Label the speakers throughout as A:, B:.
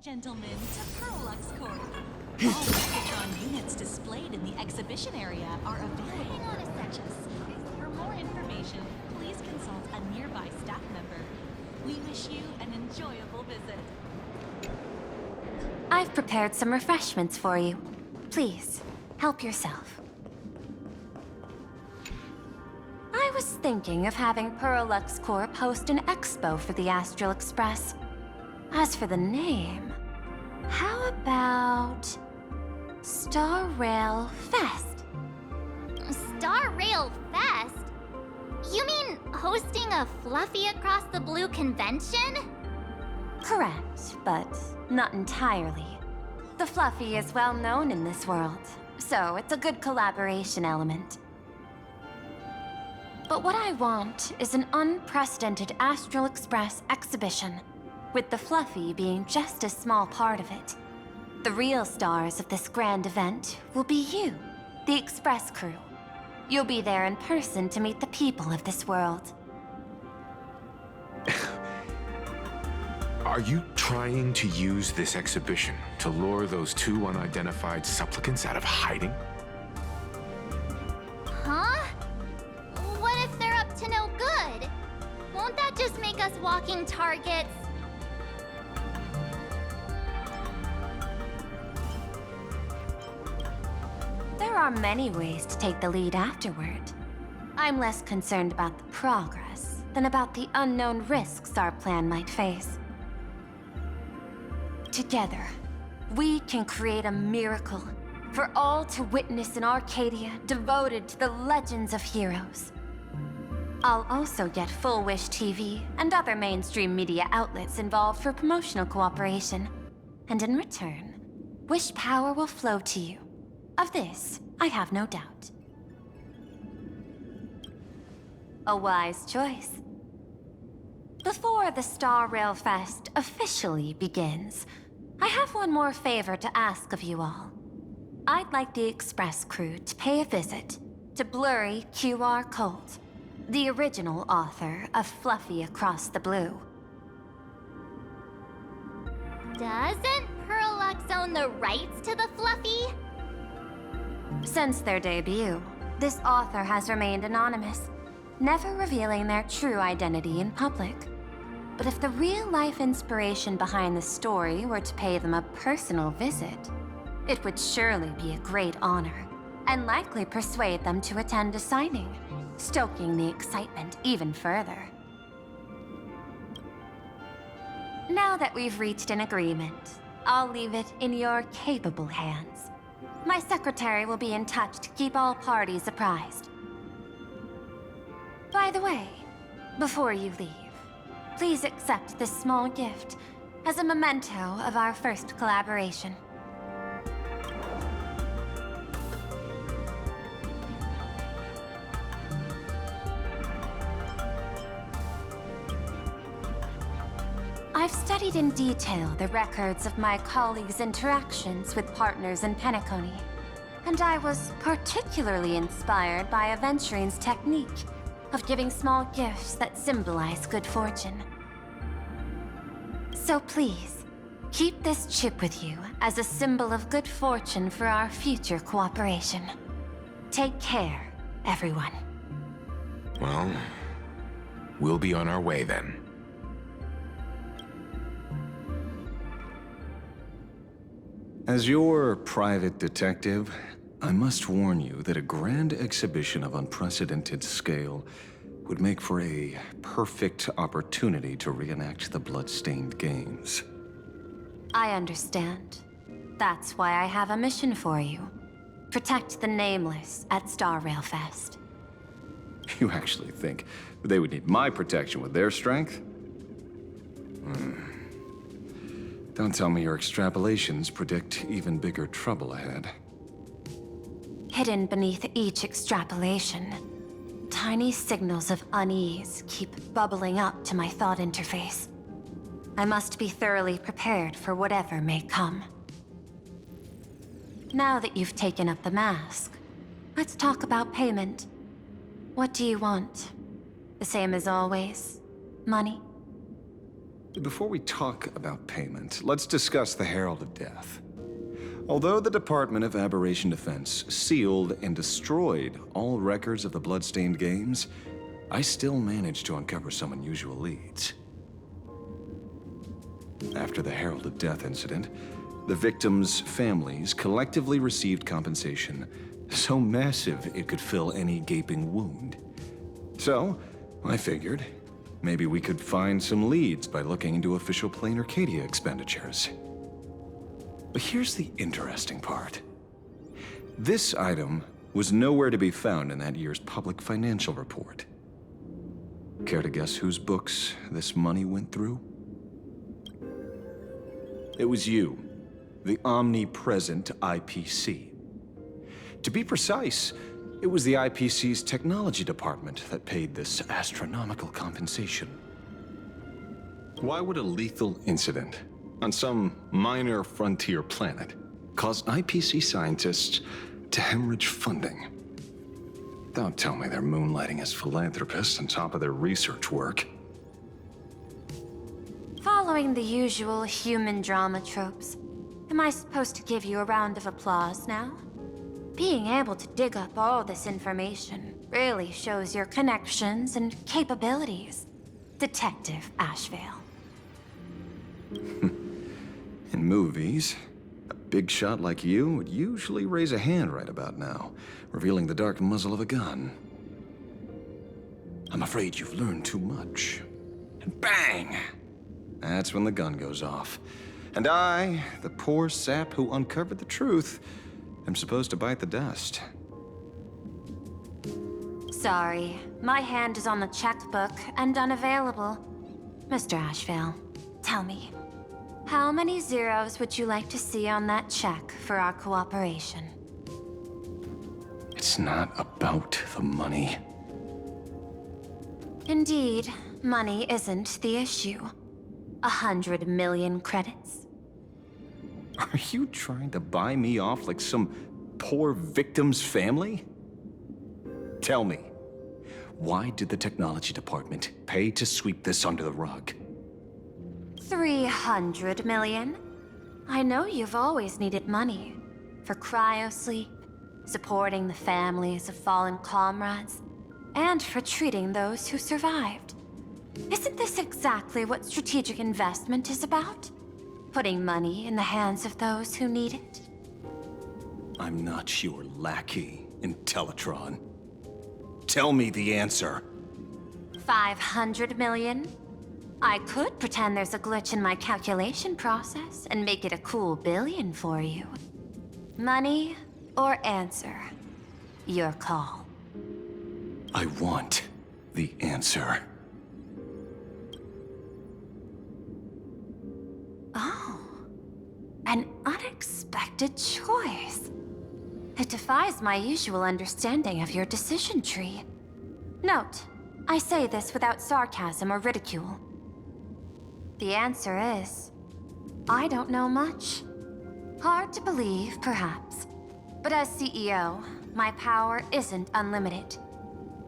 A: Gentlemen, to Perlux Corp. All Megatron units displayed in the exhibition area are available. Hang on a second. For more information, please consult a nearby staff member. We wish you an enjoyable visit.
B: I've prepared some refreshments for you. Please, help yourself. I was thinking of having Perlux Corp host an expo for the Astral Express. As for the name, how about Star Rail Fest?
C: Star Rail Fest? You mean hosting a Fluffy Across the Blue convention?
B: Correct, but not entirely. The Fluffy is well known in this world, so it's a good collaboration element. But what I want is an unprecedented Astral Express exhibition, with the Fluffy being just a small part of it. The real stars of this grand event will be you, the Express crew. You'll be there in person to meet the people of this world.
D: Are you trying to use this exhibition to lure those two unidentified supplicants out of hiding?
C: Huh? What if they're up to no good? Won't that just make us walking targets?
B: There are many ways to take the lead afterward. I'm less concerned about the progress than about the unknown risks our plan might face. Together, we can create a miracle for all to witness in Arcadia devoted to the legends of heroes. I'll also get Full Wish TV and other mainstream media outlets involved for promotional cooperation. And in return, Wish power will flow to you. Of this, I have no doubt. A wise choice. Before the Star Rail Fest officially begins, I have one more favor to ask of you all. I'd like the Express crew to pay a visit to Blurry QR Colt, the original author of Fluffy Across the Blue.
C: Doesn't Perlux own the rights to the Fluffy?
B: Since their debut, this author has remained anonymous, never revealing their true identity in public. But if the real-life inspiration behind the story were to pay them a personal visit, it would surely be a great honor, and likely persuade them to attend a signing, stoking the excitement even further. Now that we've reached an agreement, I'll leave it in your capable hands. My secretary will be in touch to keep all parties apprised. By the way, before you leave, please accept this small gift as a memento of our first collaboration. I've studied in detail the records of my colleagues' interactions with partners in Penacony, and I was particularly inspired by Aventurine's technique of giving small gifts that symbolize good fortune. So please, keep this chip with you as a symbol of good fortune for our future cooperation. Take care, everyone.
D: Well, we'll be on our way then.
E: As your private detective, I must warn you that a grand exhibition of unprecedented scale would make for a perfect opportunity to reenact the blood-stained games.
B: I understand. That's why I have a mission for you. Protect the Nameless at Star Rail Fest.
E: You actually think they would need my protection with their strength? Don't tell me your extrapolations predict even bigger trouble ahead.
B: Hidden beneath each extrapolation, tiny signals of unease keep bubbling up to my thought interface. I must be thoroughly prepared for whatever may come. Now that you've taken up the mask, let's talk about payment. What do you want? The same as always? Money?
E: Before we talk about payment, let's discuss the Herald of Death. Although the Department of Aberration Defense sealed and destroyed all records of the bloodstained games, I still managed to uncover some unusual leads. After the Herald of Death incident, the victims' families collectively received compensation so massive it could fill any gaping wound. So, I figured, maybe we could find some leads by looking into official Plain Arcadia expenditures. But here's the interesting part. This item was nowhere to be found in that year's public financial report. Care to guess whose books this money went through? It was you, the omnipresent IPC. To be precise, it was the IPC's technology department that paid this astronomical compensation. Why would a lethal incident on some minor frontier planet cause IPC scientists to hemorrhage funding? Don't tell me they're moonlighting as philanthropists on top of their research work.
B: Following the usual human drama tropes, am I supposed to give you a round of applause now? Being able to dig up all this information really shows your connections and capabilities, Detective Ashvale.
E: In movies, a big shot like you would usually raise a hand right about now, revealing the dark muzzle of a gun. I'm afraid you've learned too much. And bang! That's when the gun goes off. And I, the poor sap who uncovered the truth, am supposed to bite the dust.
B: Sorry, my hand is on the checkbook and unavailable. Mr. Ashvale, tell me, how many zeros would you like to see on that check for our cooperation?
E: It's not about the money.
B: Indeed, money isn't the issue. 100 million credits.
E: Are you trying to buy me off like some poor victim's family? Tell me, why did the technology department pay to sweep this under the rug?
B: 300 million? I know you've always needed money. For cryosleep, supporting the families of fallen comrades, and for treating those who survived. Isn't this exactly what strategic investment is about? Putting money in the hands of those who need it?
E: I'm not your lackey, Intellitron. Tell me the answer.
B: 500 million? I could pretend there's a glitch in my calculation process and make it a cool billion for you. Money or answer? Your call.
E: I want the answer.
B: Oh, an unexpected choice. It defies my usual understanding of your decision tree. Note, I say this without sarcasm or ridicule. The answer is, I don't know much. Hard to believe, perhaps. But as CEO, my power isn't unlimited.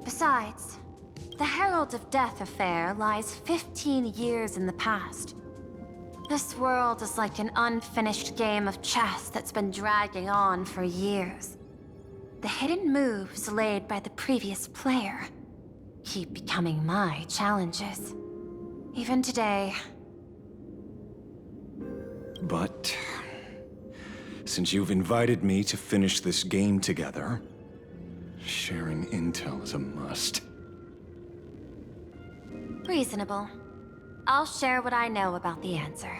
B: Besides, the Herald of Death affair lies 15 years in the past. This world is like an unfinished game of chess that's been dragging on for years. The hidden moves laid by the previous player keep becoming my challenges. Even today.
E: But since you've invited me to finish this game together, sharing intel is a must.
B: Reasonable. I'll share what I know about the answer.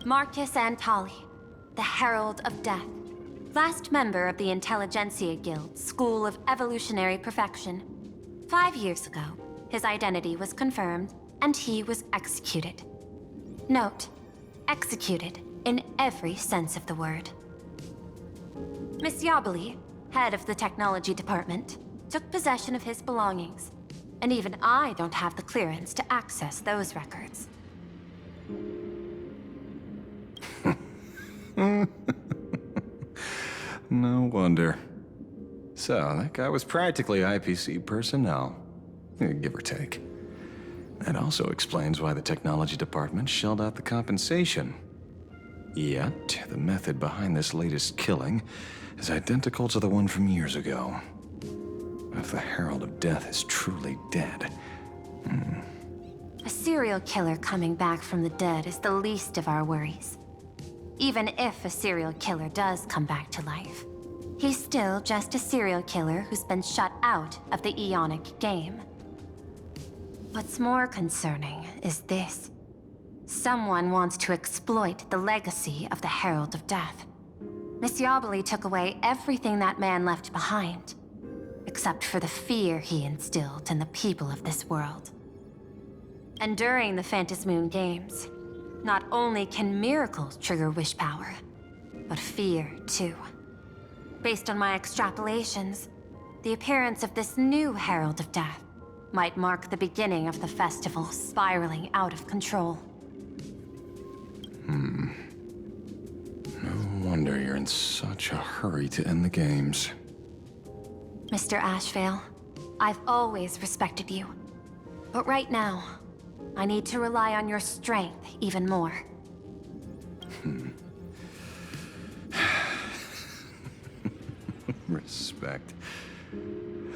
B: Marcus Antali, the Herald of Death, last member of the Intelligentsia Guild School of Evolutionary Perfection. 5 years ago, his identity was confirmed, and he was executed. Note, executed in every sense of the word. Miss Yabali, head of the technology department, took possession of his belongings. And even I don't have the clearance to access those records.
E: No wonder. So, that guy was practically IPC personnel, give or take. That also explains why the technology department shelled out the compensation. Yet, the method behind this latest killing is identical to the one from years ago. If the Herald of Death is truly dead...
B: A serial killer coming back from the dead is the least of our worries. Even if a serial killer does come back to life, he's still just a serial killer who's been shut out of the Ionic game. What's more concerning is this. Someone wants to exploit the legacy of the Herald of Death. Miss Yobeli took away everything that man left behind, except for the fear he instilled in the people of this world. And during the Phantasmoon Games, not only can miracles trigger wish power, but fear too. Based on my extrapolations, the appearance of this new Herald of Death might mark the beginning of the festival spiraling out of control.
E: No wonder you're in such a hurry to end the games.
B: Mr. Ashvale, I've always respected you. But right now, I need to rely on your strength even more.
E: Respect.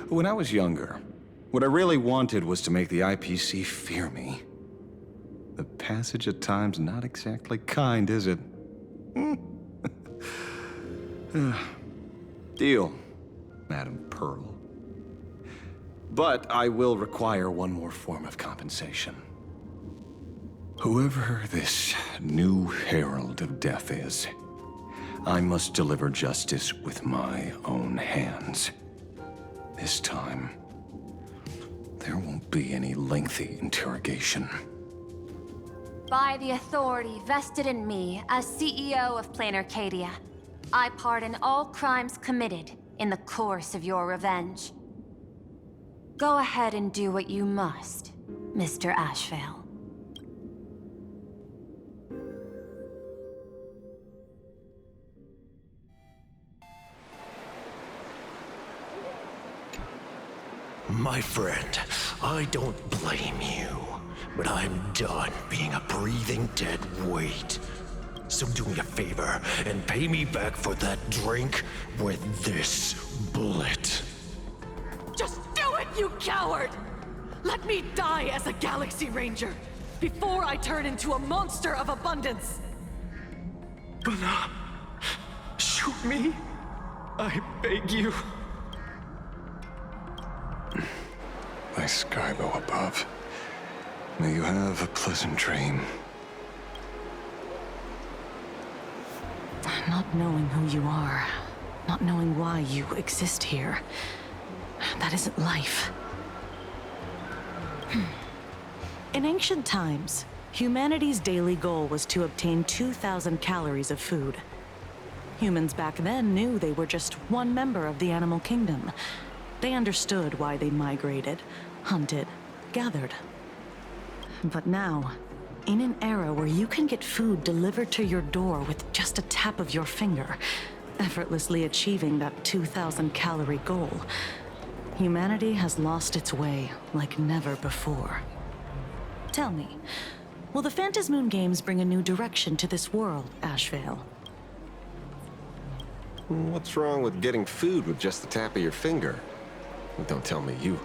E: When I was younger, what I really wanted was to make the IPC fear me. The passage at times not exactly kind, is it? Deal, Madam Pearl. But I will require one more form of compensation. Whoever this new Herald of Death is, I must deliver justice with my own hands. This time, there won't be any lengthy interrogation.
B: By the authority vested in me as CEO of Plain Arcadia, I pardon all crimes committed in the course of your revenge. Go ahead and do what you must, Mr. Ashvale.
F: My friend, I don't blame you, but I'm done being a breathing dead weight. So do me a favor and pay me back for that drink with this bullet.
G: Just do it, you coward! Let me die as a Galaxy Ranger before I turn into a monster of abundance!
F: But shoot me, I beg you.
E: My Skybo above, may you have a pleasant dream.
G: Not knowing who you are, not knowing why you exist here, that isn't life. In ancient times, humanity's daily goal was to obtain 2,000 calories of food. Humans back then knew they were just one member of the animal kingdom. They understood why they migrated, hunted, gathered. But now, in an era where you can get food delivered to your door with just a tap of your finger, effortlessly achieving that 2,000 calorie goal, humanity has lost its way like never before. Tell me, will the Phantasmoon Games bring a new direction to this world, Ashvale?
H: What's wrong with getting food with just the tap of your finger? Don't tell me you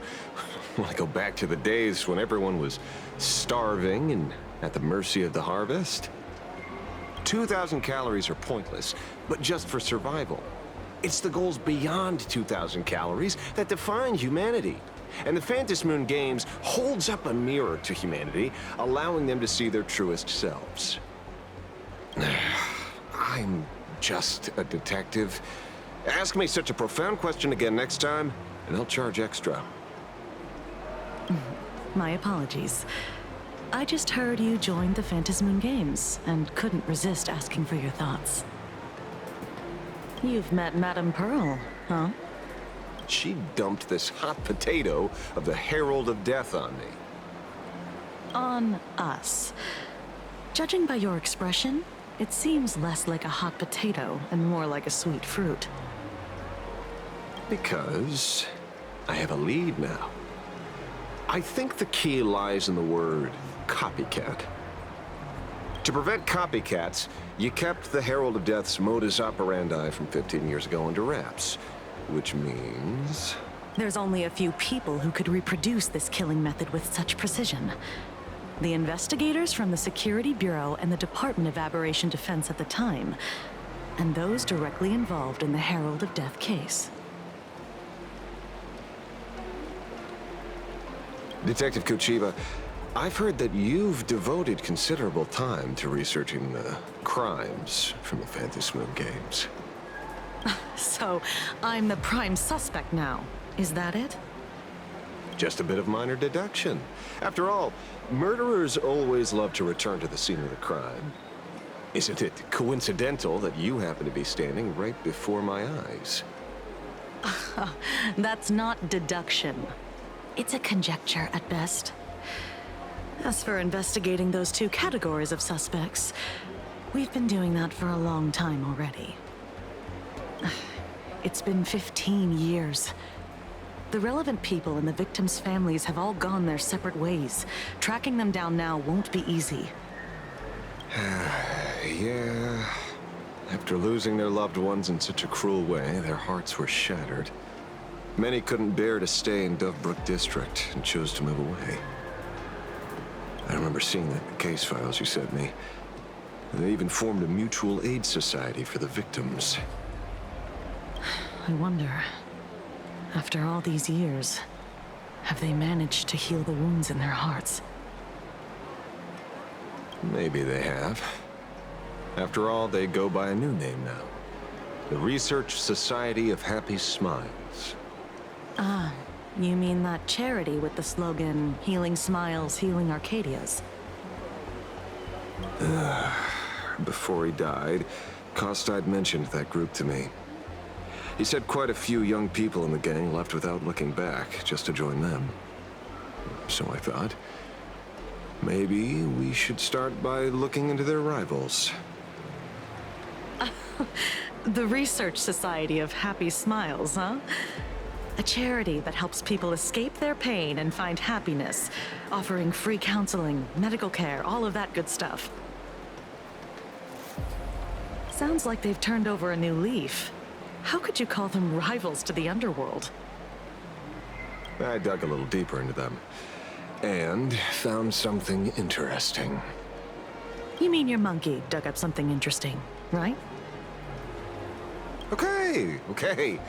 H: want to go back to the days when everyone was starving and at the mercy of the harvest? 2,000 calories are pointless, but just for survival. It's the goals beyond 2,000 calories that define humanity. And the Phantasmoon Games holds up a mirror to humanity, allowing them to see their truest selves. I'm just a detective. Ask me such a profound question again next time, and I'll charge extra.
G: My apologies. I just heard you joined the Phantasmoon Games and couldn't resist asking for your thoughts. You've met Madame Pearl, huh?
H: She dumped this hot potato of the Herald of Death on me.
G: On us. Judging by your expression, it seems less like a hot potato and more like a sweet fruit.
H: Because I have a lead now. I think the key lies in the word copycat. To prevent copycats, you kept the Herald of Death's modus operandi from 15 years ago under wraps. Which means...
G: There's only a few people who could reproduce this killing method with such precision. The investigators from the Security Bureau and the Department of Aberration Defense at the time, and those directly involved in the Herald of Death case.
H: Detective Kochiba, I've heard that you've devoted considerable time to researching the crimes from the Phantasmoon games.
G: So, I'm the prime suspect now. Is that it?
H: Just a bit of minor deduction. After all, murderers always love to return to the scene of the crime. Isn't it coincidental that you happen to be standing right before my eyes?
G: That's not deduction. It's a conjecture at best. As for investigating those two categories of suspects, we've been doing that for a long time already. It's been 15 years. The relevant people and the victims' families have all gone their separate ways. Tracking them down now won't be easy.
H: Yeah. After losing their loved ones in such a cruel way, their hearts were shattered. Many couldn't bear to stay in Dovebrook District and chose to move away. I remember seeing that in the case files you sent me. They even formed a mutual aid society for the victims.
G: I wonder, after all these years, have they managed to heal the wounds in their hearts?
H: Maybe they have. After all, they go by a new name now. The Research Society of Happy Smiles.
G: Ah, you mean that charity with the slogan, Healing Smiles, Healing Arcadias?
H: Before he died, Kostide mentioned that group to me. He said quite a few young people in the gang left without looking back, just to join them. So I thought, maybe we should start by looking into their rivals.
G: The Research Society of Happy Smiles, huh? A charity that helps people escape their pain and find happiness, offering free counseling, medical care, all of that good stuff. Sounds like they've turned over a new leaf. How could you call them rivals to the underworld?
H: I dug a little deeper into them, and found something interesting.
G: You mean your monkey dug up something interesting, right?
H: Okay.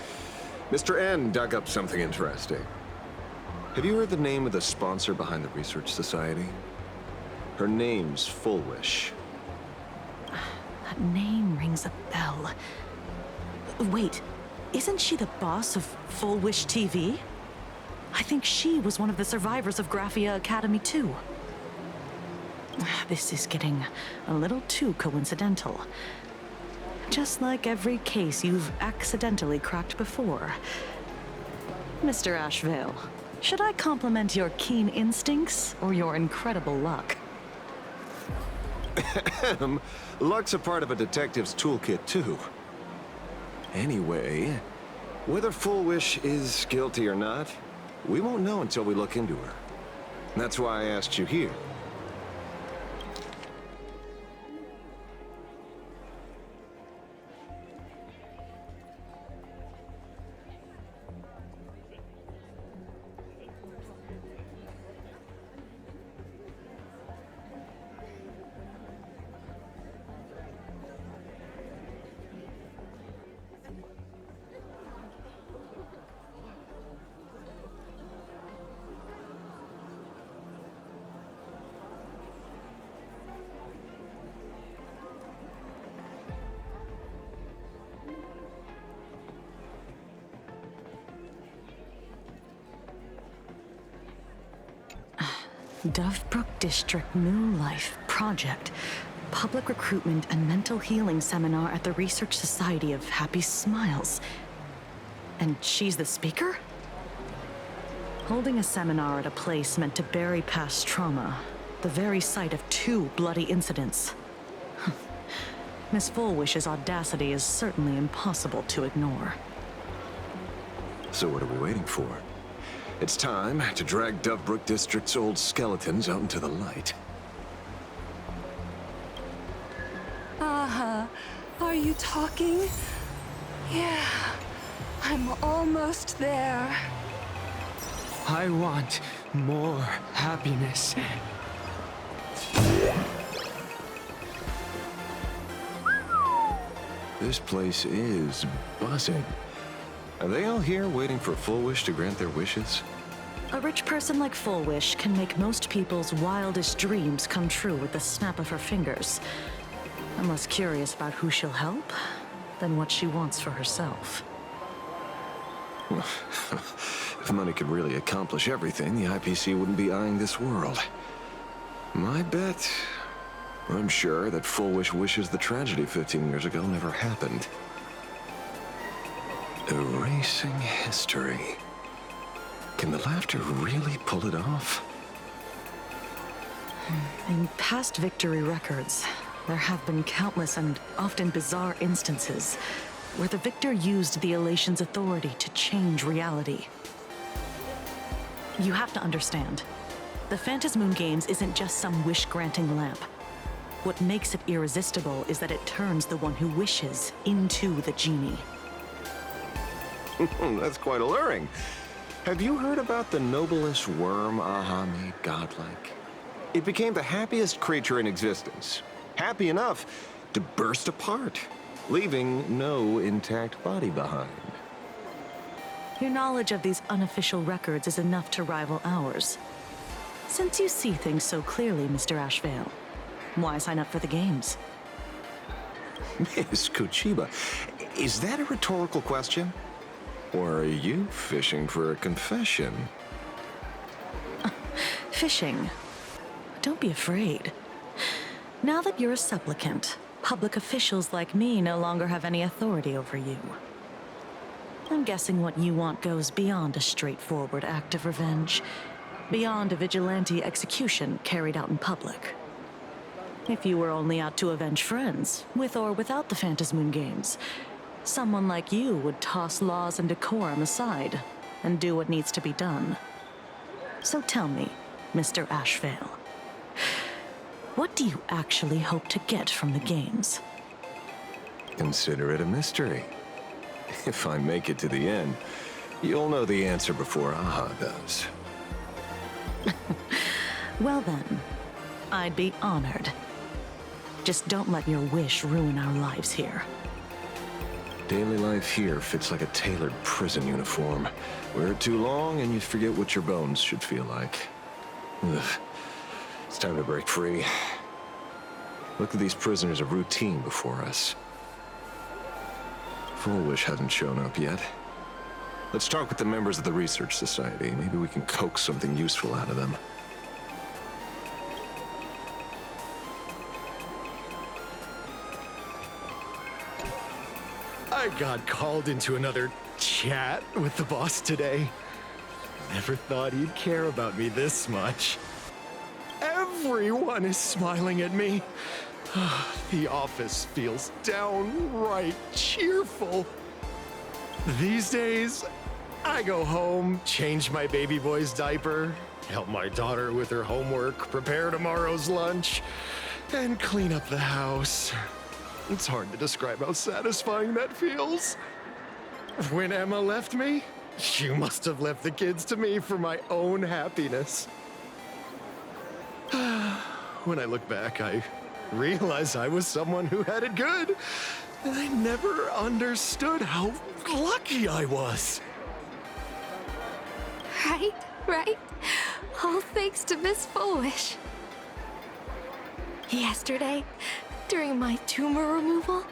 H: Mr. N dug up something interesting. Have you heard the name of the sponsor behind the Research Society? Her name's Full Wish.
G: That name rings a bell. Wait, isn't she the boss of Full Wish TV? I think she was one of the survivors of Graphia Academy too. This is getting a little too coincidental. Just like every case you've accidentally cracked before. Mr. Ashvale, should I compliment your keen instincts or your incredible luck?
H: Luck's a part of a detective's toolkit, too. Anyway, whether Full Wish is guilty or not, we won't know until we look into her. That's why I asked you here.
G: Dovebrook District New Life Project. Public Recruitment and Mental Healing Seminar at the Research Society of Happy Smiles. And she's the speaker? Holding a seminar at a place meant to bury past trauma. The very site of 2 bloody incidents. Miss Fullwish's audacity is certainly impossible to ignore.
H: So what are we waiting for? It's time to drag Dovebrook District's old skeletons out into the light.
I: Are you talking? Yeah, I'm almost there.
J: I want more happiness.
H: This place is buzzing. Are they all here waiting for Full Wish to grant their wishes?
G: A rich person like Full Wish can make most people's wildest dreams come true with the snap of her fingers. I'm less curious about who she'll help than what she wants for herself.
H: If money could really accomplish everything, the IPC wouldn't be eyeing this world. My bet, I'm sure that Full Wish wishes the tragedy 15 years ago never happened. Erasing history. Can the laughter really pull it off?
G: In past victory records, there have been countless and often bizarre instances where the victor used the elation's authority to change reality. You have to understand, the Phantasmoon Games isn't just some wish-granting lamp. What makes it irresistible is that it turns the one who wishes into the genie.
H: That's quite alluring. Have you heard about the noblest worm Aha made godlike? It became the happiest creature in existence. Happy enough to burst apart, leaving no intact body behind.
G: Your knowledge of these unofficial records is enough to rival ours. Since you see things so clearly, Mr. Ashvale, why sign up for the games?
H: Miss Kuchiba, is that a rhetorical question? Or are you fishing for a confession?
G: Fishing. Don't be afraid. Now that you're a supplicant, public officials like me no longer have any authority over you. I'm guessing what you want goes beyond a straightforward act of revenge, beyond a vigilante execution carried out in public. If you were only out to avenge friends, with or without the Phantasmoon Games, someone like you would toss laws and decorum aside and do what needs to be done. So tell me, Mr. Ashvale, what do you actually hope to get from the games?
H: Consider it a mystery. If I make it to the end, you'll know the answer before Aha does.
G: Well then, I'd be honored. Just don't let your wish ruin our lives here.
H: Daily life here fits like a tailored prison uniform. Wear it too long and you forget what your bones should feel like. Ugh. It's time to break free. Look at these prisoners of routine before us. Full Wish hasn't shown up yet. Let's talk with the members of the Research Society. Maybe we can coax something useful out of them.
F: I got called into another chat with the boss today. Never thought he'd care about me this much. Everyone is smiling at me. The office feels downright cheerful. These days, I go home, change my baby boy's diaper, help my daughter with her homework, prepare tomorrow's lunch, and clean up the house. It's hard to describe how satisfying that feels. When Emma left me, she must have left the kids to me for my own happiness. When I look back, I realize I was someone who had it good, and I never understood how lucky I was.
I: Right? All thanks to Miss Foolish. Yesterday, during my tumor removal,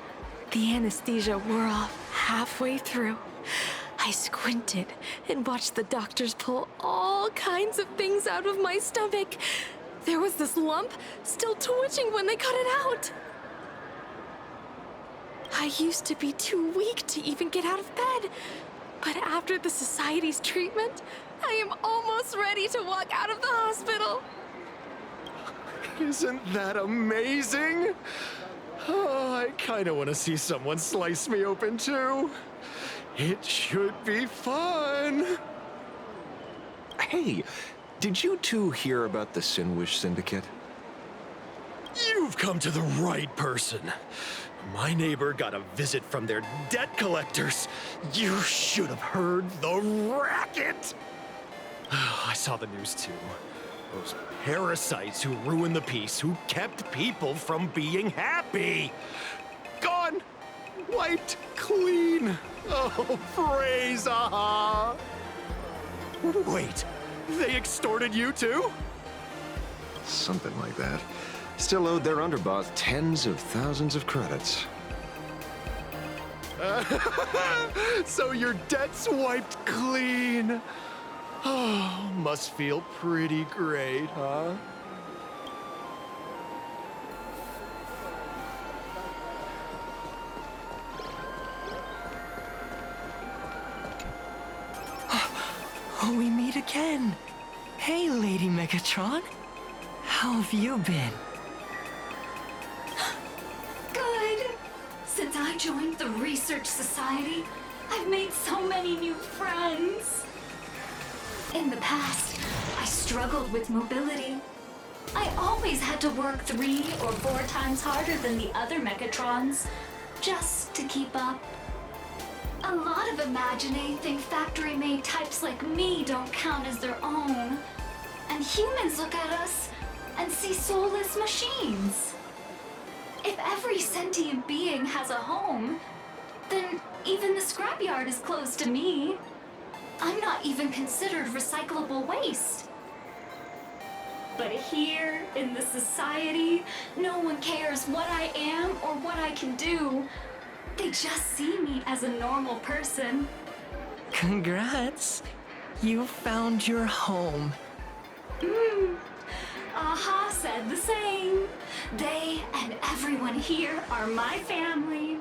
I: the anesthesia wore off halfway through. I squinted and watched the doctors pull all kinds of things out of my stomach. There was this lump still twitching when they cut it out. I used to be too weak to even get out of bed. But after the Society's treatment, I am almost ready to walk out of the hospital.
F: Isn't that amazing? Oh, I kind of want to see someone slice me open too. It should be fun.
H: Hey, did you two hear about the Sinwish Syndicate?
F: You've come to the right person. My neighbor got a visit from their debt collectors. You should have heard the racket. I saw the news too. Those parasites who ruined the peace, who kept people from being happy. Gone. Wiped clean. Oh, praise aha. Wait, they extorted you too?
H: Something like that. Still owed their underboss tens of thousands of credits.
F: So your debt's wiped clean. Oh, must feel pretty great, huh?
J: We meet again. Hey, Lady Megatron. How have you been?
K: Good. Since I joined the Research Society, I've made so many new friends. In the past, I struggled with mobility. I always had to work 3 or 4 times harder than the other Megatrons, just to keep up. A lot of Imaginae think factory-made types like me don't count as their own. And humans look at us and see soulless machines. If every sentient being has a home, then even the scrapyard is closed to me. I'm not even considered recyclable waste. But here, in the society, no one cares what I am or what I can do. They just see me as a normal person.
J: Congrats. You found your home.
K: Aha said the same. They and everyone here are my family.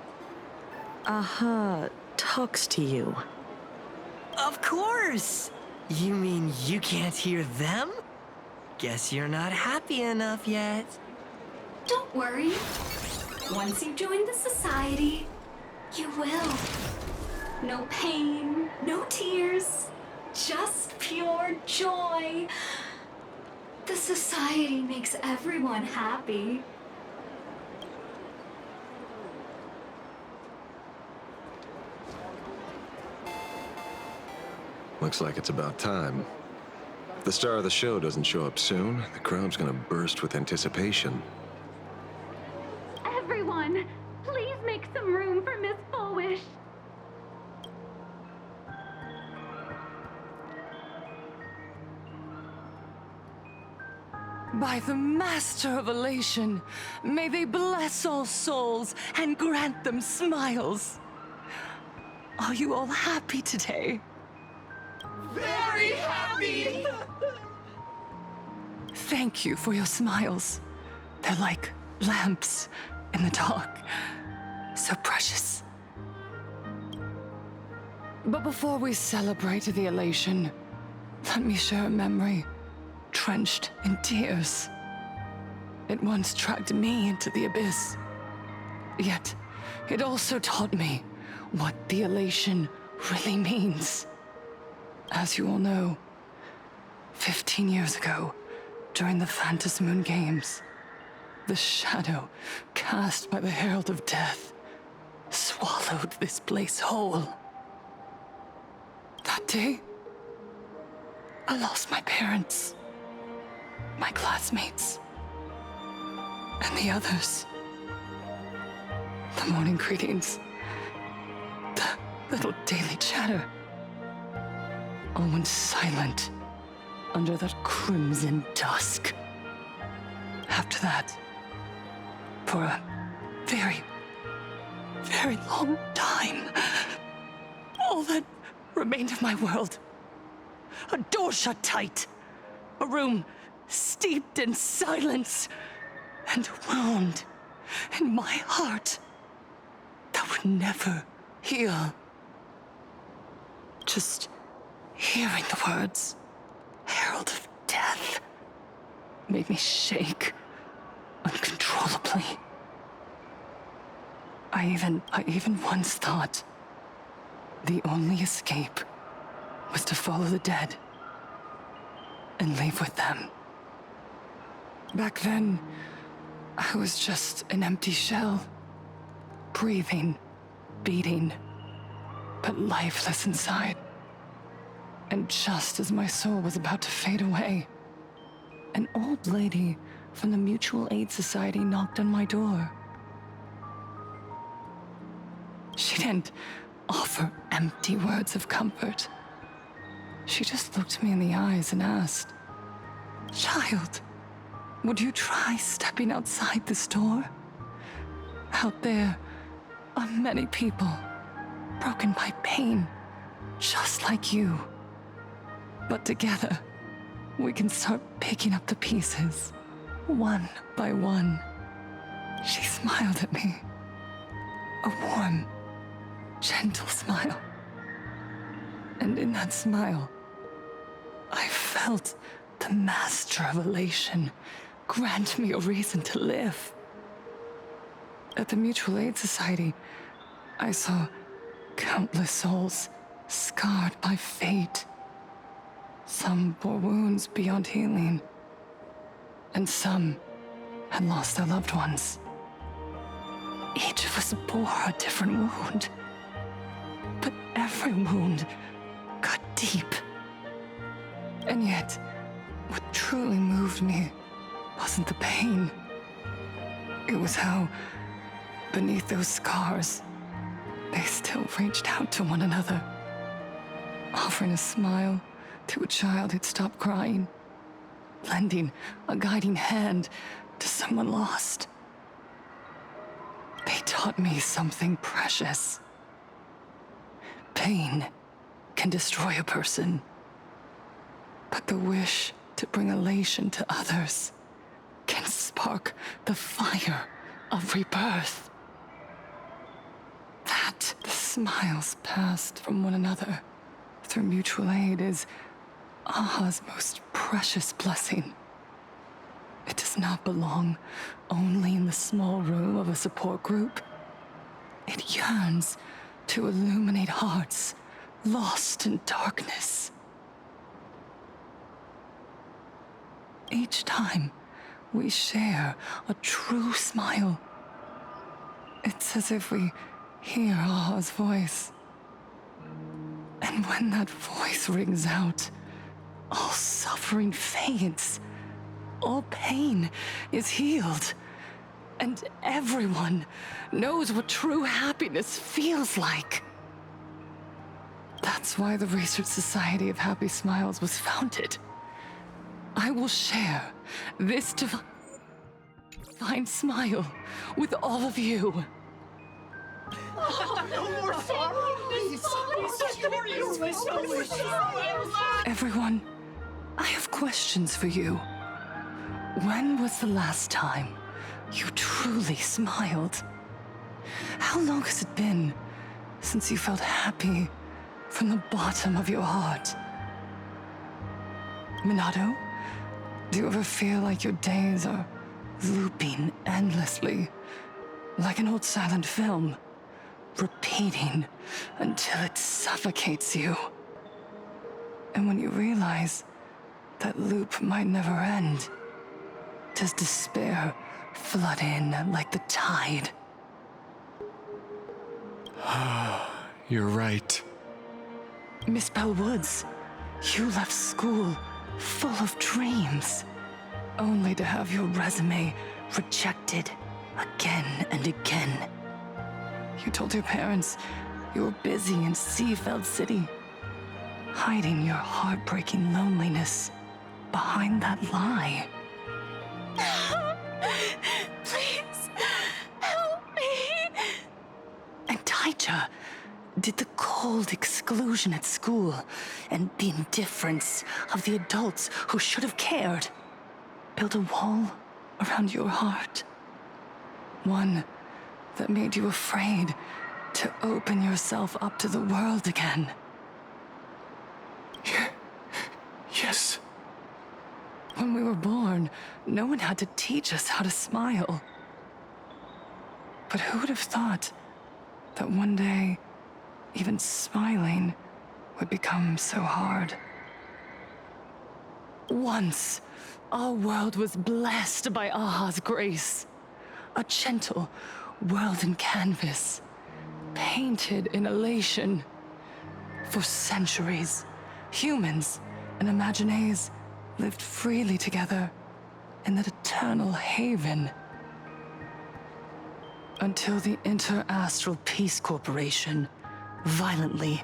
G: Aha talks to you.
J: Of course! You mean you can't hear them? Guess you're not happy enough yet.
K: Don't worry. Once you join the society, you will. No pain, no tears, just pure joy. The society makes everyone happy.
H: Looks like it's about time. If the star of the show doesn't show up soon, the crowd's gonna burst with anticipation.
K: Everyone, please make some room for Miss Fullwish.
L: By the Master of Elation, may they bless all souls and grant them smiles. Are you all happy today?
K: Very happy!
L: Thank you for your smiles. They're like lamps in the dark. So precious. But before we celebrate the elation, let me share a memory drenched in tears. It once dragged me into the abyss. Yet, it also taught me what the elation really means. As you all know, 15 years ago, during the Phantom Moon Games, the shadow cast by the Herald of Death swallowed this place whole. That day, I lost my parents, my classmates, and the others. The morning greetings, the little daily chatter, all went silent under that crimson dusk. After that, for a very, very long time, all that remained of my world, a door shut tight, a room steeped in silence, and a wound in my heart that would never heal. Just hearing the words, Herald of Death, made me shake uncontrollably. I even once thought the only escape was to follow the dead and leave with them. Back then, I was just an empty shell. Breathing, beating, but lifeless inside. And just as my soul was about to fade away, an old lady from the Mutual Aid Society knocked on my door. She didn't offer empty words of comfort. She just looked me in the eyes and asked, "Child, would you try stepping outside this door? Out there are many people broken by pain, just like you. But together, we can start picking up the pieces, one by one." She smiled at me. A warm, gentle smile. And in that smile, I felt the master of elation grant me a reason to live. At the Mutual Aid Society, I saw countless souls scarred by fate. Some bore wounds beyond healing, and some had lost their loved ones. Each of us bore a different wound, but every wound cut deep. And yet, what truly moved me wasn't the pain. It was how, beneath those scars, they still reached out to one another, offering a smile to a child who'd stopped crying, lending a guiding hand to someone lost. They taught me something precious. Pain can destroy a person, but the wish to bring elation to others can spark the fire of rebirth. That the smiles passed from one another through mutual aid is Aha's most precious blessing. It does not belong only in the small room of a support group. It yearns to illuminate hearts lost in darkness. Each time we share a true smile, it's as if we hear Aha's voice. And when that voice rings out, all suffering fades, all pain is healed, and everyone knows what true happiness feels like. That's why the Research Society of Happy Smiles was founded. I will share this divine smile with all of you.
M: No more sorrow!
L: Everyone, I have questions for you. When was the last time you truly smiled? How long has it been since you felt happy from the bottom of your heart? Minato, do you ever feel like your days are looping endlessly, like an old silent film, repeating until it suffocates you? And when you realize that loop might never end, does despair flood in like the tide?
N: You're right.
L: Miss Bellwoods, you left school full of dreams, only to have your resume rejected again and again. You told your parents you were busy in Seafeld City, hiding your heartbreaking loneliness behind that lie.
I: Please, help me.
L: And Taija did the cold exclusion at school and the indifference of the adults who should have cared build a wall around your heart. One that made you afraid to open yourself up to the world again.
N: Yes.
L: When we were born, no one had to teach us how to smile. But who would have thought that one day, even smiling would become so hard? Once, our world was blessed by Aha's grace. A gentle world in canvas, painted in elation. For centuries, humans and Imaginaes lived freely together in that eternal haven. Until the Inter-Astral Peace Corporation violently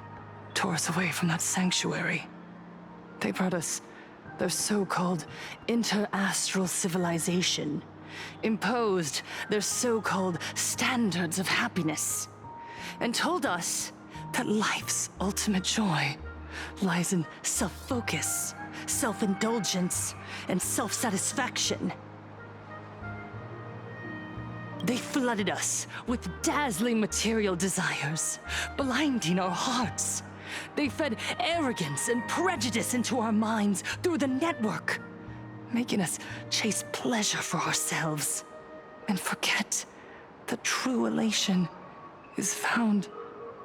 L: tore us away from that sanctuary. They brought us their so-called inter-astral civilization, imposed their so-called standards of happiness, and told us that life's ultimate joy lies in self-focus, self-indulgence, and self-satisfaction. They flooded us with dazzling material desires, blinding our hearts. They fed arrogance and prejudice into our minds through the network, making us chase pleasure for ourselves and forget that true elation is found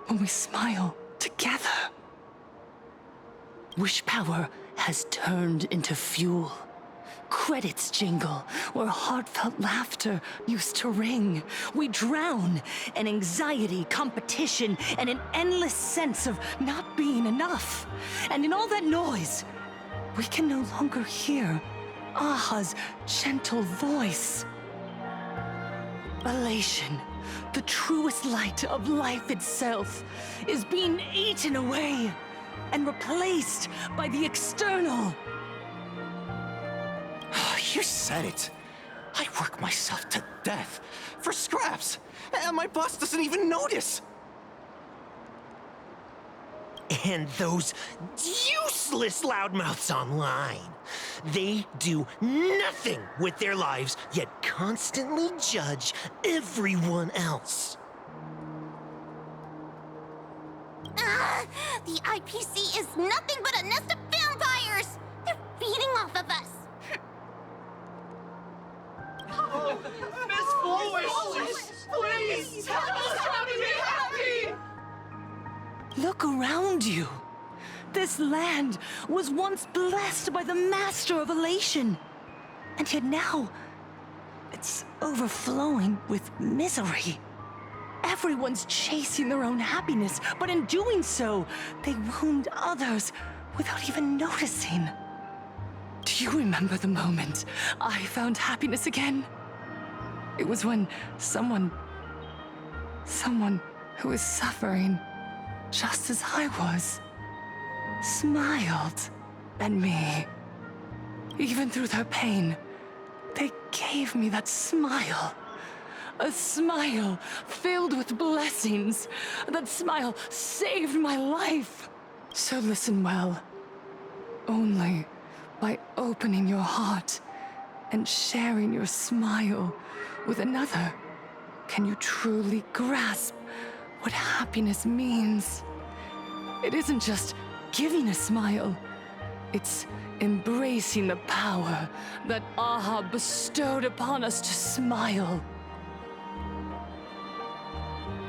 L: when we smile together. Wish power has turned into fuel. Credits jingle where heartfelt laughter used to ring. We drown in anxiety, competition, and an endless sense of not being enough. And in all that noise, we can no longer hear Aha's gentle voice. Elation, the truest light of life itself, is being eaten away and replaced by the external.
F: You said it. I work myself to death for scraps, and my boss doesn't even notice. And those useless loudmouths online. They do nothing with their lives, yet constantly judge everyone else.
C: The IPC is nothing but a nest of vampires! They're feeding off of us!
M: Miss Flowers, please tell us how to be happy!
L: Look around you. This land was once blessed by the master of elation. And yet now, it's overflowing with misery. Everyone's chasing their own happiness, but in doing so, they wound others without even noticing. Do you remember the moment I found happiness again? It was when someone who was suffering just as I was, smiled at me. Even through their pain, they gave me that smile. A smile filled with blessings. That smile saved my life. So listen well. Only by opening your heart and sharing your smile with another can you truly grasp what happiness means. It isn't just giving a smile. It's embracing the power that Aha bestowed upon us to smile.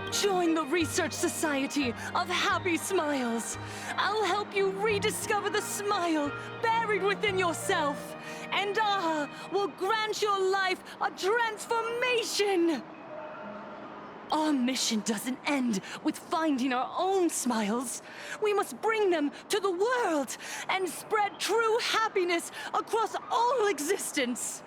L: Join the Research Society of Happy Smiles. I'll help you rediscover the smile buried within yourself. And Aha will grant your life a transformation. Our mission doesn't end with finding our own smiles. We must bring them to the world and spread true happiness across all existence.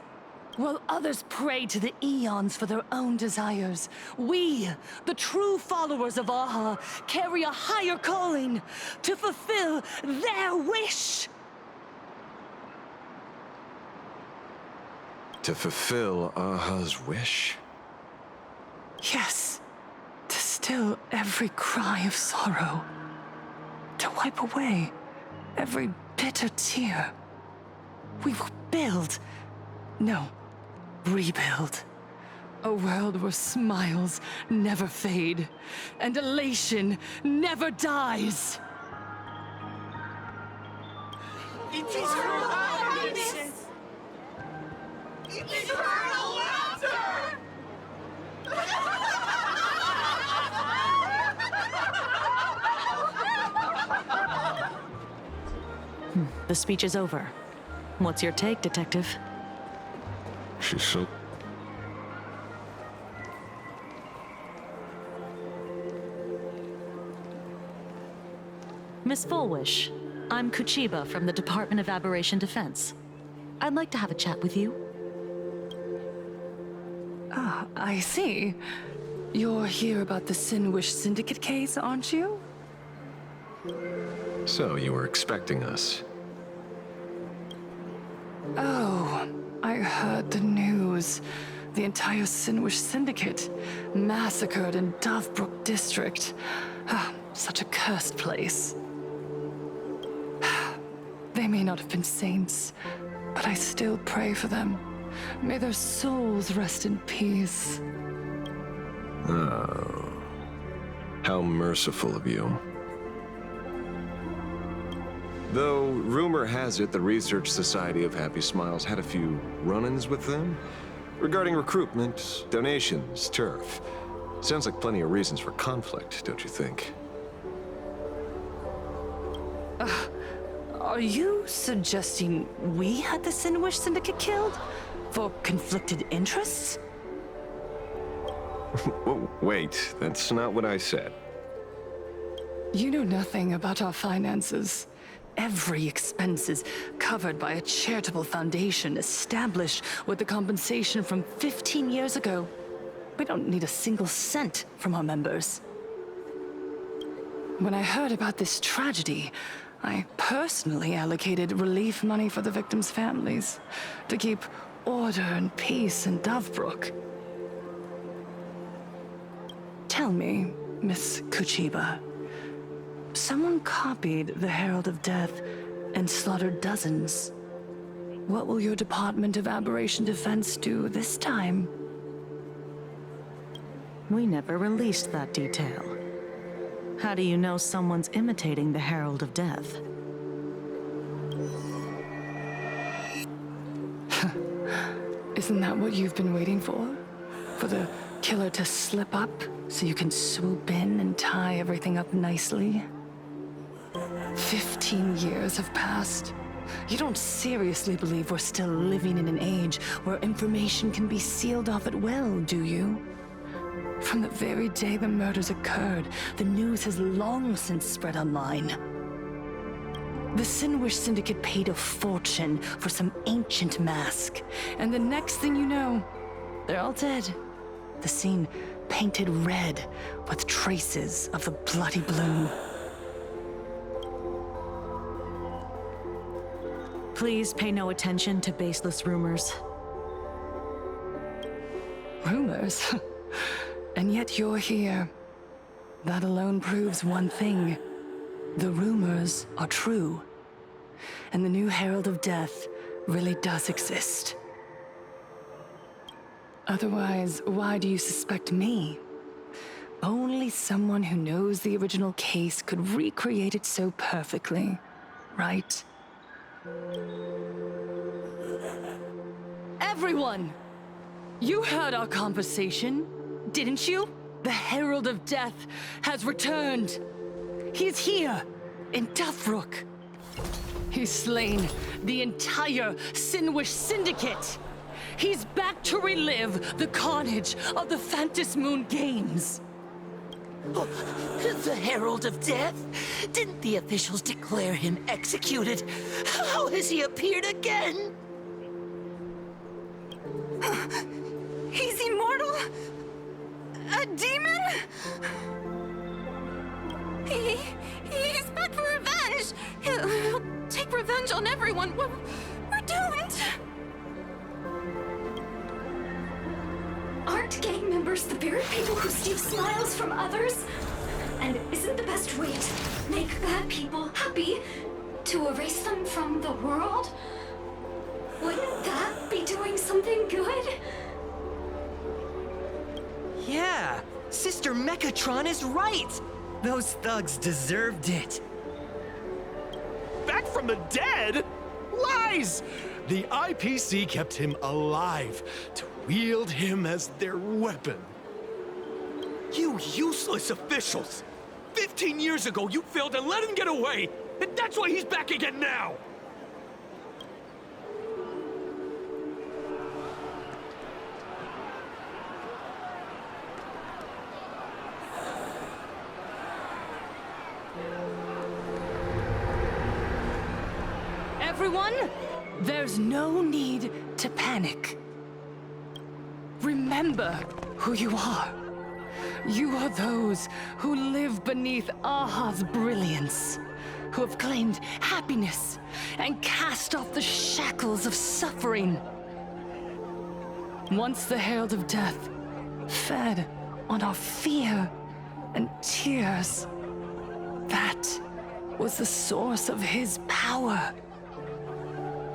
L: While others pray to the eons for their own desires, we, the true followers of Aha, carry a higher calling to fulfill their wish.
E: To fulfill Aha's wish?
L: Yes, to still every cry of sorrow. To wipe away every bitter tear. We will build, no, rebuild. A world where smiles never fade and elation never dies.
M: Eternal happiness! Eternal laughter!
G: The speech is over. What's your take, Detective?
E: She's so...
G: Miss Fullwish, I'm Kuchiba from the Department of Aberration Defense. I'd like to have a chat with you.
L: Ah, I see. You're here about the Sinwish Syndicate case, aren't you?
E: So, you were expecting us.
L: Oh, I heard the news. The entire Sinwish Syndicate massacred in Dovebrook District. Ah, such a cursed place. They may not have been saints, but I still pray for them. May their souls rest in peace.
E: Oh. How merciful of you. Though, rumor has it the Research Society of Happy Smiles had a few run-ins with them regarding recruitment, donations, turf. Sounds like plenty of reasons for conflict, don't you think?
L: Are you suggesting we had the Sinwish Syndicate killed? For conflicted interests?
E: Whoa, wait, that's not what I said.
L: You know nothing about our finances. Every expense is covered by a charitable foundation established with the compensation from 15 years ago. We don't need a single cent from our members. When I heard about this tragedy, I personally allocated relief money for the victims' families to keep order and peace in Dovebrook. Tell me, Miss Kuchiba, someone copied the Herald of Death and slaughtered dozens. What will your Department of Aberration Defense do this time?
G: We never released that detail. How do you know someone's imitating the Herald of Death?
L: Isn't that what you've been waiting for? For the killer to slip up so you can swoop in and tie everything up nicely? 15 years have passed. You don't seriously believe we're still living in an age where information can be sealed off at will, do you? From the very day the murders occurred, the news has long since spread online. The Sinwish Syndicate paid a fortune for some ancient mask, and the next thing you know, they're all dead. The scene painted red with traces of the bloody bloom.
G: Please pay no attention to baseless rumors.
L: Rumors? And yet you're here. That alone proves one thing. The rumors are true. And the new Herald of Death really does exist. Otherwise, why do you suspect me? Only someone who knows the original case could recreate it so perfectly, right? Everyone! You heard our conversation, didn't you? The Herald of Death has returned. He's here, in Dovebrook. He's slain the entire Sinwish Syndicate. He's back to relive the carnage of the Phantom Moon Games.
O: Oh, the Herald of Death? Didn't the officials declare him executed? How has he appeared again?
I: He's immortal? A demon? He's back for revenge! He'll take revenge on everyone. We're doomed!
K: Aren't gang members the very people who steal smiles from others? And isn't the best way to make bad people happy to erase them from the world? Wouldn't that be doing something good?
J: Yeah, Sister Mechatron is right! Those thugs deserved it.
M: Back from the dead? Lies! The IPC kept him alive to wield him as their weapon. You useless officials! 15 years ago, you failed and let him get away! And that's why he's back again now!
L: Everyone, there's no need to panic. Remember who you are. You are those who live beneath Aha's brilliance, who have claimed happiness and cast off the shackles of suffering. Once the Herald of Death fed on our fear and tears, that was the source of his power.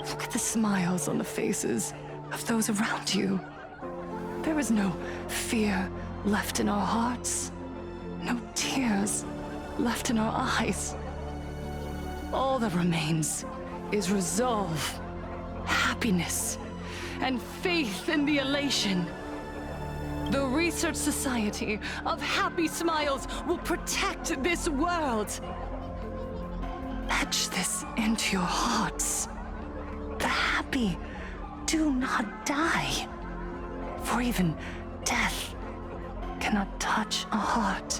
L: Look at the smiles on the faces of those around you. There is no fear left in our hearts, no tears left in our eyes. All that remains is resolve, happiness, and faith in the elation. The Research Society of Happy Smiles will protect this world. Etch this into your hearts. The happy do not die, for even death cannot touch a heart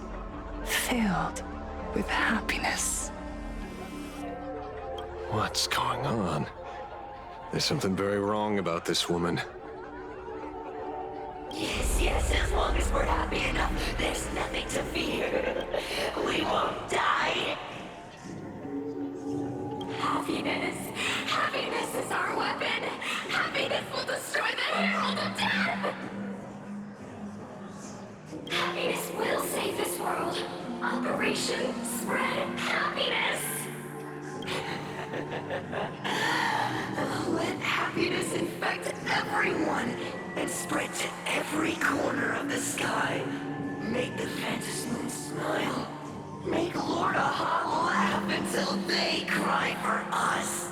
L: filled with happiness.
H: What's going on? There's something very wrong about this woman.
O: Yes, as long as we're happy enough, there's nothing to fear. We won't die. Happiness is our weapon. Happiness will destroy the Herald of Death. Happiness will save this world. Operation Spread Happiness. Let happiness infect everyone and spread to every corner of the sky. Make the Phantom Moon smile. Make Lord Aha laugh until they cry for us.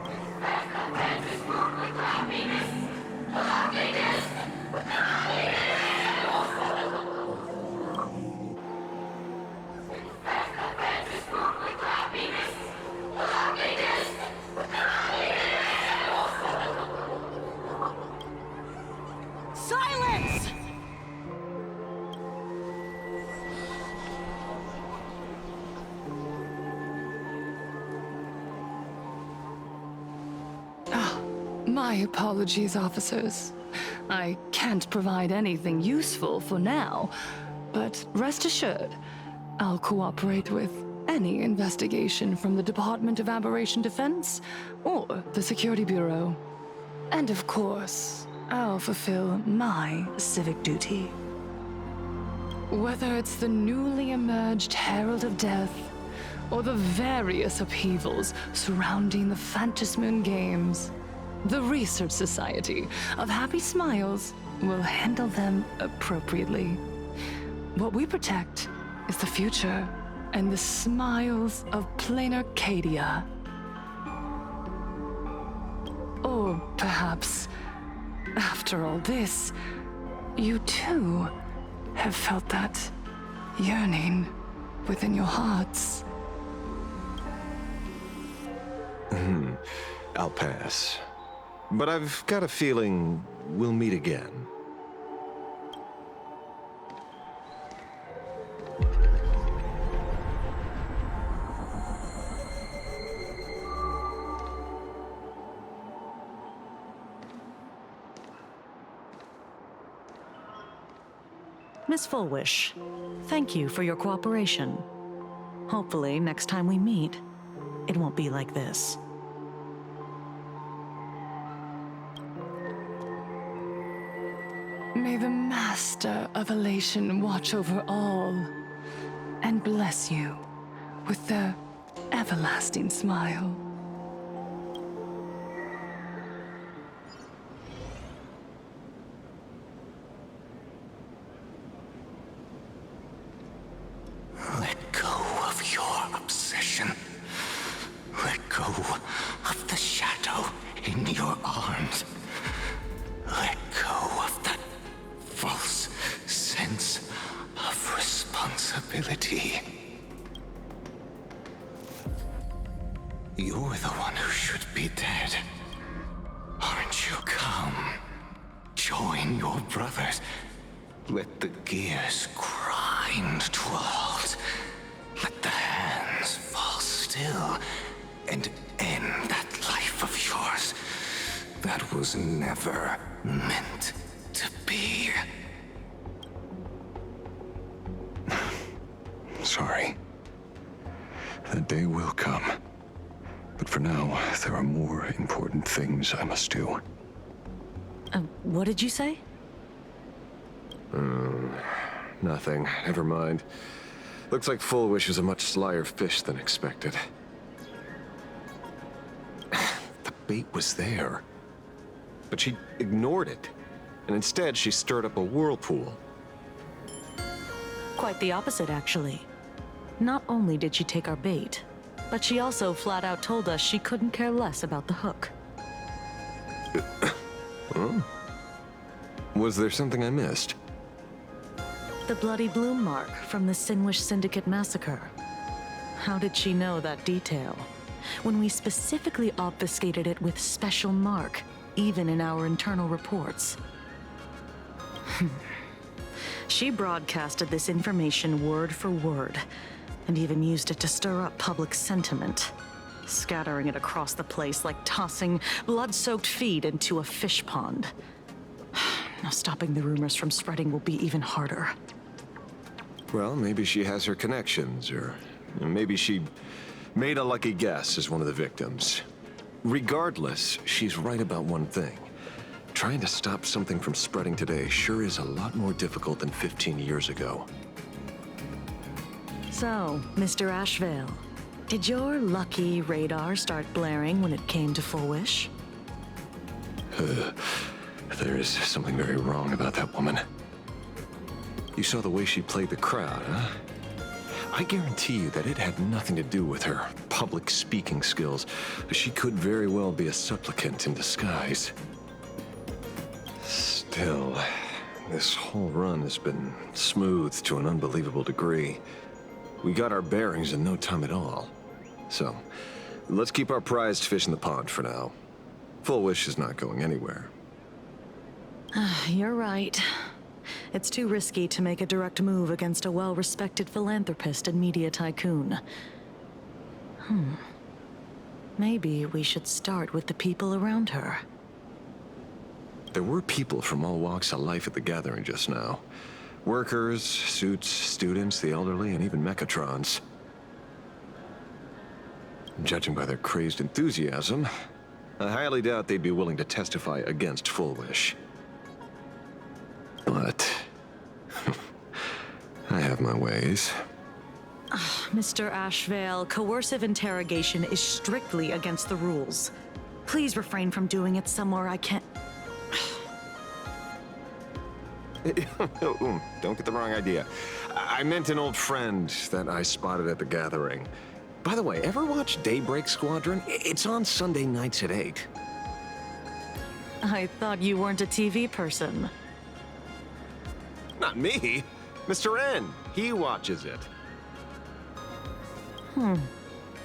O: Infect the Phantom Moon with happiness. Happiness. Happiness. Infect the Phantom Moon with happiness. Happiness.
L: Silence! My apologies, officers. I can't provide anything useful for now, but rest assured, I'll cooperate with any investigation from the Department of Aberration Defense or the Security Bureau. And of course, I'll fulfill my civic duty. Whether it's the newly emerged Herald of Death or the various upheavals surrounding the Phantasmoon Games, the Research Society of Happy Smiles will handle them appropriately. What we protect is the future and the smiles of plain Arcadia. Or perhaps, after all this, you too have felt that yearning within your hearts.
H: I'll pass. But I've got a feeling we'll meet again.
G: Miss Fullwish, thank you for your cooperation. Hopefully, next time we meet, it won't be like this.
L: May the Master of Elation watch over all and bless you with their everlasting smile.
F: Let go of your obsession. Let go of the shadow in your arms. Let go of that false sense of responsibility. You're the one who should be dead. Aren't you? Come. Join your brothers. Let the gears grind to a halt. Let the hands fall still and end that
P: that was never meant to be.
E: Sorry. That day will come. But for now, there are more important things I must do.
G: What did you say?
H: Nothing. Never mind. Looks like Full Wish is a much slyer fish than expected. The bait was there. But she ignored it. And instead, she stirred up a whirlpool.
G: Quite the opposite, actually. Not only did she take our bait, but she also flat out told us she couldn't care less about the hook.
H: Oh. Was there something I missed?
G: The bloody bloom mark from the Sinwish Syndicate massacre. How did she know that detail? When we specifically obfuscated it with special mark, even in our internal reports. She broadcasted this information word for word, and even used it to stir up public sentiment, scattering it across the place like tossing blood-soaked feed into a fish pond. Now stopping the rumors from spreading will be even harder.
H: Well, maybe she has her connections, or maybe she made a lucky guess as one of the victims. Regardless, she's right about one thing. Trying to stop something from spreading today sure is a lot more difficult than 15 years ago.
G: So, Mr. Ashvale, did your lucky radar start blaring when it came to Full Wish?
E: There is something very wrong about that woman.
H: You saw the way she played the crowd, huh? I guarantee you that it had nothing to do with her public speaking skills. She could very well be a supplicant in disguise. Still, this whole run has been smoothed to an unbelievable degree. We got our bearings in no time at all. So, let's keep our prized fish in the pond for now. Full Wish is not going anywhere.
G: You're right. It's too risky to make a direct move against a well-respected philanthropist and media tycoon. Maybe we should start with the people around her.
H: There were people from all walks of life at the gathering just now. Workers, suits, students, the elderly, and even mechatrons. Judging by their crazed enthusiasm, I highly doubt they'd be willing to testify against Full Wish. But I have my ways.
G: Mr. Ashvale, coercive interrogation is strictly against the rules. Please refrain from doing it somewhere I can't...
H: Don't get the wrong idea. I meant an old friend that I spotted at the gathering. By the way, ever watch Daybreak Squadron? It's on Sunday nights at 8.
G: I thought you weren't a TV person.
H: Not me. Mr. N. He watches it.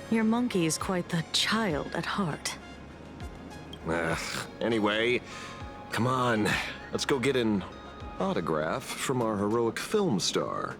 G: Your monkey is quite the child at heart.
H: Anyway, come on. Let's go get an autograph from our heroic film star.